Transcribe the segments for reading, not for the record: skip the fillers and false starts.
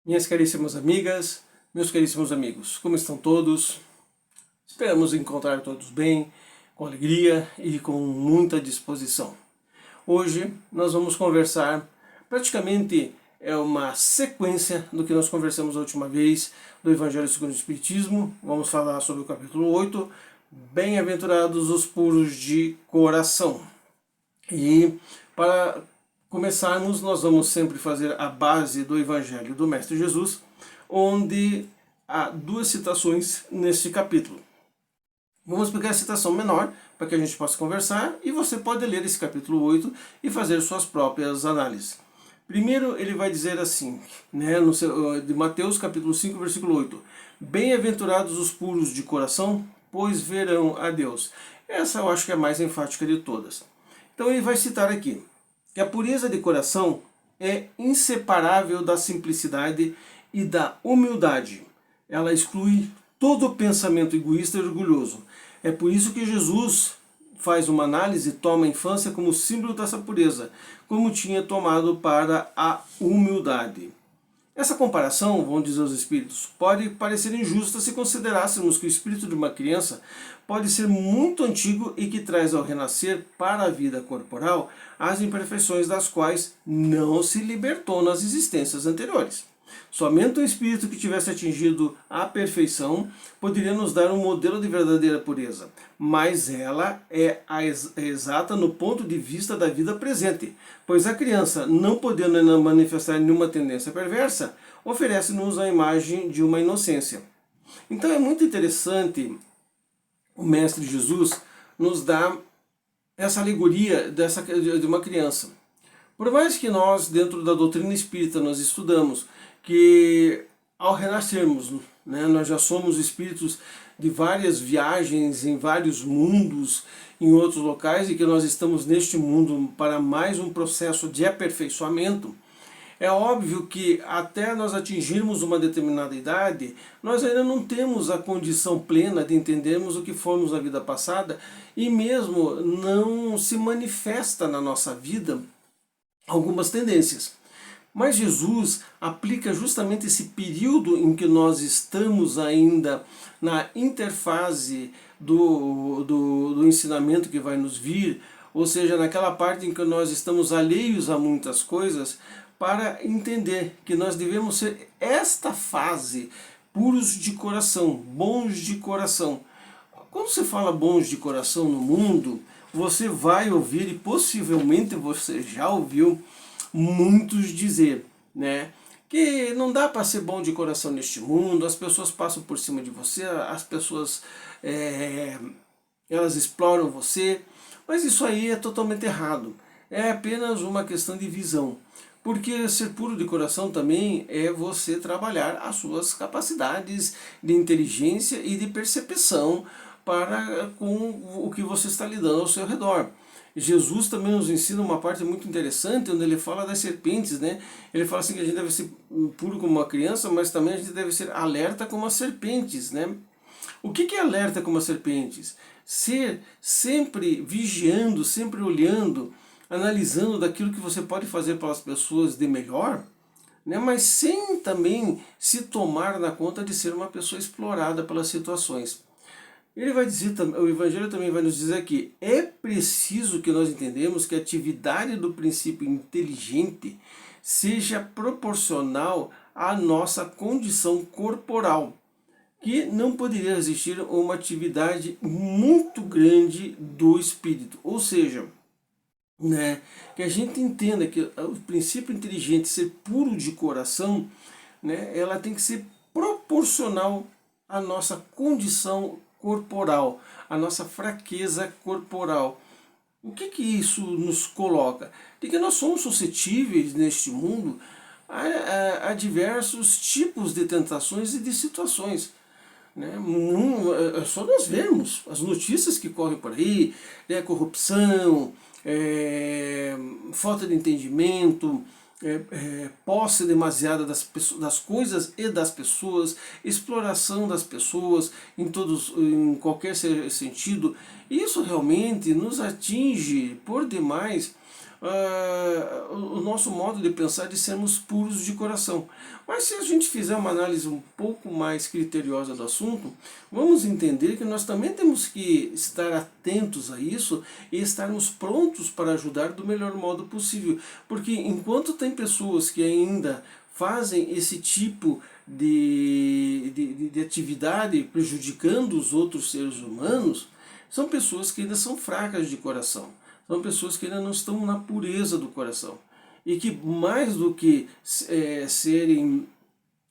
Minhas caríssimas amigas, meus caríssimos amigos, como estão todos? Esperamos encontrar todos bem, com alegria e com muita disposição. Hoje nós vamos conversar, praticamente é uma sequência do que nós conversamos a última vez do Evangelho segundo o Espiritismo. Vamos falar sobre o capítulo 8, Bem-aventurados os puros de coração. E para começarmos, nós vamos sempre fazer a base do Evangelho do Mestre Jesus, onde há duas citações neste capítulo. Vamos pegar a citação menor para que a gente possa conversar e você pode ler esse capítulo 8 e fazer suas próprias análises. Primeiro ele vai dizer assim, de Mateus capítulo 5, versículo 8: Bem-aventurados os puros de coração, pois verão a Deus. Essa eu acho que é a mais enfática de todas. Então ele vai citar aqui que a pureza de coração é inseparável da simplicidade e da humildade. Ela exclui todo pensamento egoísta e orgulhoso. É por isso que Jesus faz uma análise e toma a infância como símbolo dessa pureza, como tinha tomado para a humildade. Essa comparação, vão dizer os espíritos, pode parecer injusta se considerássemos que o espírito de uma criança pode ser muito antigo e que traz ao renascer para a vida corporal as imperfeições das quais não se libertou nas existências anteriores. Somente um espírito que tivesse atingido a perfeição poderia nos dar um modelo de verdadeira pureza, mas ela é exata no ponto de vista da vida presente, pois a criança, não podendo manifestar nenhuma tendência perversa, oferece-nos a imagem de uma inocência. Então é muito interessante o Mestre Jesus nos dar essa alegoria de uma criança. Por mais que nós, dentro da doutrina espírita, nós estudamos que ao renascermos, nós já somos espíritos de várias viagens em vários mundos, em outros locais, e que nós estamos neste mundo para mais um processo de aperfeiçoamento. É óbvio que até nós atingirmos uma determinada idade, nós ainda não temos a condição plena de entendermos o que fomos na vida passada e mesmo não se manifesta na nossa vida algumas tendências. Mas Jesus aplica justamente esse período em que nós estamos ainda na interfase do ensinamento que vai nos vir, ou seja, naquela parte em que nós estamos alheios a muitas coisas, para entender que nós devemos ser esta fase, puros de coração, bons de coração. Quando você fala bons de coração no mundo, você vai ouvir, e possivelmente você já ouviu, muitos dizer, que não dá para ser bom de coração neste mundo, as pessoas passam por cima de você, as pessoas elas exploram você, mas isso aí é totalmente errado. É apenas uma questão de visão. Porque ser puro de coração também é você trabalhar as suas capacidades de inteligência e de percepção para com o que você está lidando ao seu redor. Jesus também nos ensina uma parte muito interessante, onde ele fala das serpentes, Ele fala assim que a gente deve ser puro como uma criança, mas também a gente deve ser alerta como as serpentes, O que é alerta como as serpentes? Ser sempre vigiando, sempre olhando, analisando daquilo que você pode fazer para as pessoas de melhor, mas sem também se tomar na conta de ser uma pessoa explorada pelas situações. Ele vai dizer, o Evangelho também vai nos dizer que é preciso que nós entendamos que a atividade do princípio inteligente seja proporcional à nossa condição corporal, que não poderia existir uma atividade muito grande do espírito, ou seja, que a gente entenda que o princípio inteligente ser puro de coração, ela tem que ser proporcional à nossa condição corporal, à nossa fraqueza corporal. O que isso nos coloca? De que nós somos suscetíveis neste mundo a diversos tipos de tentações e de situações. É só nós vermos as notícias que correm por aí, corrupção, falta de entendimento, posse demasiada das coisas e das pessoas, exploração das pessoas em qualquer sentido. Isso realmente nos atinge por demais o nosso modo de pensar de sermos puros de coração. Mas se a gente fizer uma análise um pouco mais criteriosa do assunto, vamos entender que nós também temos que estar atentos a isso e estarmos prontos para ajudar do melhor modo possível. Porque enquanto tem pessoas que ainda fazem esse tipo de atividade prejudicando os outros seres humanos, são pessoas que ainda são fracas de coração, são pessoas que ainda não estão na pureza do coração e que mais do que serem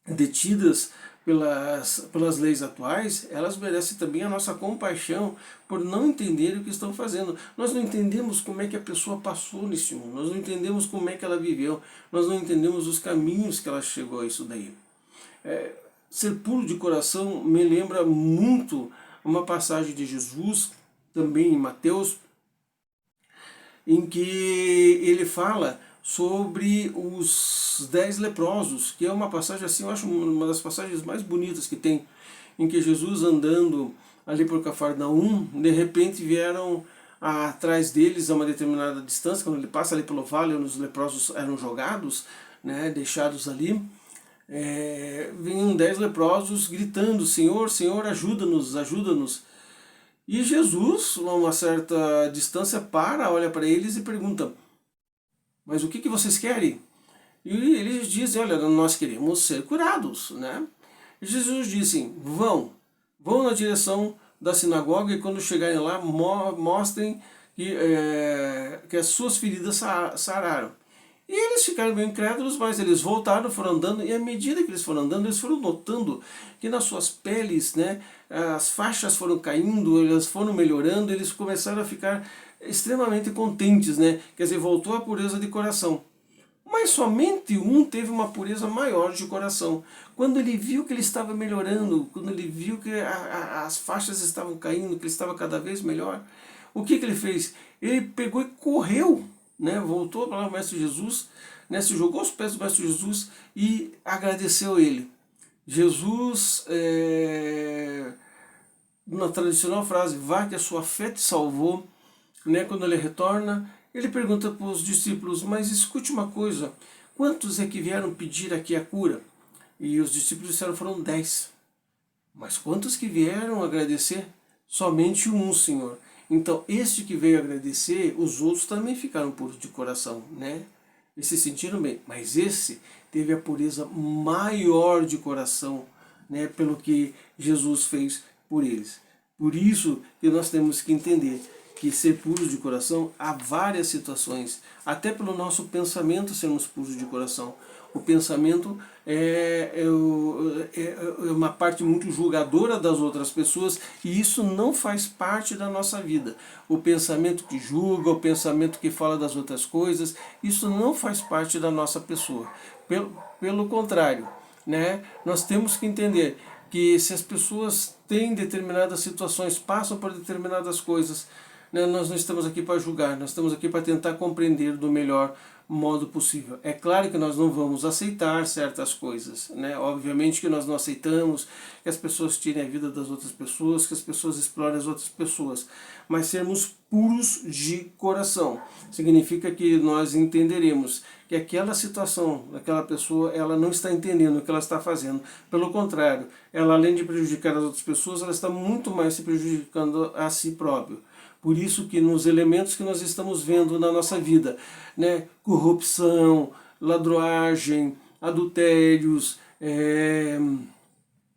detidas pelas leis atuais, elas merecem também a nossa compaixão por não entenderem o que estão fazendo. Nós não entendemos como é que a pessoa passou nesse mundo, nós não entendemos como é que ela viveu, nós não entendemos os caminhos que ela chegou a isso daí. Ser puro de coração me lembra muito uma passagem de Jesus, também em Mateus, em que ele fala sobre os 10 leprosos, que é uma passagem assim, eu acho uma das passagens mais bonitas que tem, em que Jesus andando ali por Cafarnaum, de repente vieram atrás deles a uma determinada distância, quando ele passa ali pelo vale onde os leprosos eram jogados, né, deixados ali, vinham 10 leprosos gritando, Senhor, Senhor, ajuda-nos, ajuda-nos. E Jesus, a uma certa distância, olha para eles e pergunta, mas o que vocês querem? E eles dizem, olha, nós queremos ser curados, né? E Jesus disse, vão na direção da sinagoga e quando chegarem lá, mostrem que as suas feridas sararam. E eles ficaram bem incrédulos, mas eles voltaram, foram andando, e à medida que eles foram andando, eles foram notando que nas suas peles, né, as faixas foram caindo, elas foram melhorando, eles começaram a ficar extremamente contentes, né? Quer dizer, voltou a pureza de coração. Mas somente um teve uma pureza maior de coração. Quando ele viu que ele estava melhorando, quando ele viu que as faixas estavam caindo, que ele estava cada vez melhor, o que ele fez? Ele pegou e correu, né? Voltou para o Mestre Jesus, né? Se jogou aos pés do Mestre Jesus e agradeceu ele. Jesus, na tradicional frase, vá que a sua fé te salvou, né? Quando ele retorna, ele pergunta para os discípulos, mas escute uma coisa, quantos é que vieram pedir aqui a cura? E os discípulos disseram, foram 10. Mas quantos que vieram agradecer? Somente um, Senhor. Então, este que veio agradecer, os outros também ficaram puros de coração, né? E se sentiram bem. Mas esse teve a pureza maior de coração, né? Pelo que Jesus fez por eles. Por isso que nós temos que entender que ser puros de coração, há várias situações, até pelo nosso pensamento sermos puros de coração. O pensamento é uma parte muito julgadora das outras pessoas e isso não faz parte da nossa vida. O pensamento que julga, o pensamento que fala das outras coisas, isso não faz parte da nossa pessoa. Pelo contrário, né, nós temos que entender que se as pessoas têm determinadas situações, passam por determinadas coisas, né, nós não estamos aqui para julgar, nós estamos aqui para tentar compreender do melhor modo possível. É claro que nós não vamos aceitar certas coisas, né? Obviamente que nós não aceitamos que as pessoas tirem a vida das outras pessoas, que as pessoas explorem as outras pessoas, mas sermos puros de coração significa que nós entenderemos que aquela situação daquela pessoa, ela não está entendendo o que ela está fazendo. Pelo contrário, ela além de prejudicar as outras pessoas, ela está muito mais se prejudicando a si próprio. Por isso que nos elementos que nós estamos vendo na nossa vida, né, corrupção, ladroagem, adultérios,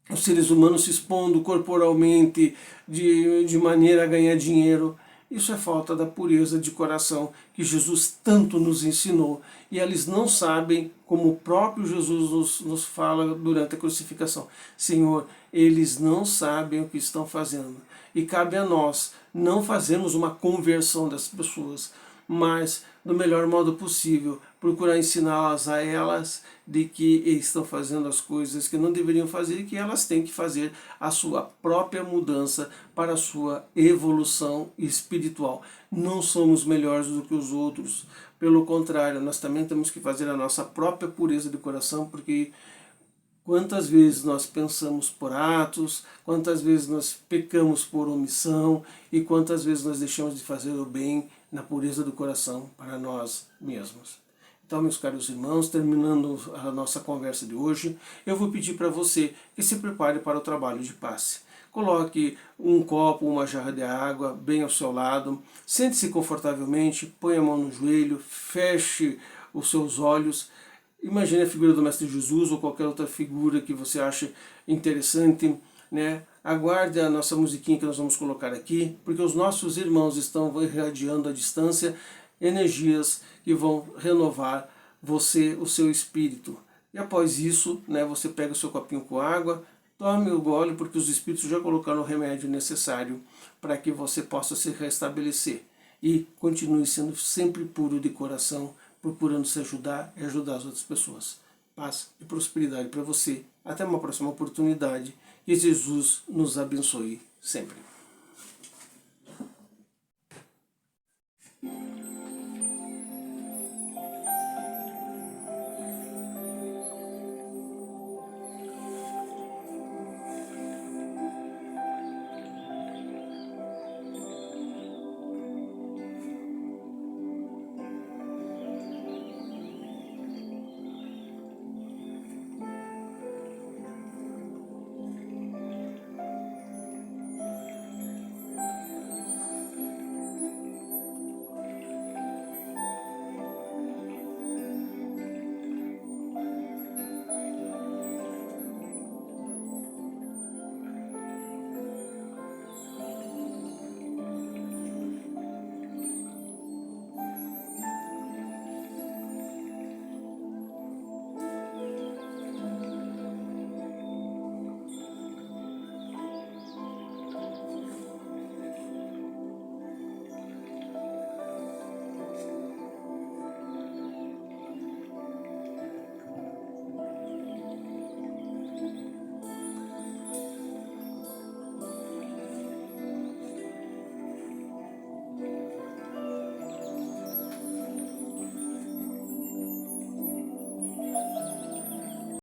os seres humanos se expondo corporalmente de maneira a ganhar dinheiro, isso é falta da pureza de coração que Jesus tanto nos ensinou. E eles não sabem, como o próprio Jesus nos fala durante a crucificação. Senhor, eles não sabem o que estão fazendo. E cabe a nós não fazermos uma conversão dessas pessoas, mas do melhor modo possível, procurar ensiná-las a elas de que estão fazendo as coisas que não deveriam fazer e que elas têm que fazer a sua própria mudança para a sua evolução espiritual. Não somos melhores do que os outros, pelo contrário, nós também temos que fazer a nossa própria pureza de coração, porque quantas vezes nós pensamos por atos, quantas vezes nós pecamos por omissão e quantas vezes nós deixamos de fazer o bem na pureza do coração para nós mesmos. Então, meus caros irmãos, terminando a nossa conversa de hoje, eu vou pedir para você que se prepare para o trabalho de passe. Coloque um copo, uma jarra de água bem ao seu lado, sente-se confortavelmente, põe a mão no joelho, feche os seus olhos, imagine a figura do Mestre Jesus ou qualquer outra figura que você ache interessante, né? Aguarde a nossa musiquinha que nós vamos colocar aqui, porque os nossos irmãos estão irradiando à distância energias que vão renovar você, o seu espírito. E após isso, né, você pega o seu copinho com água, tome o gole, porque os espíritos já colocaram o remédio necessário para que você possa se restabelecer. E continue sendo sempre puro de coração, procurando se ajudar e ajudar as outras pessoas. Paz e prosperidade para você. Até uma próxima oportunidade. E Jesus nos abençoe sempre.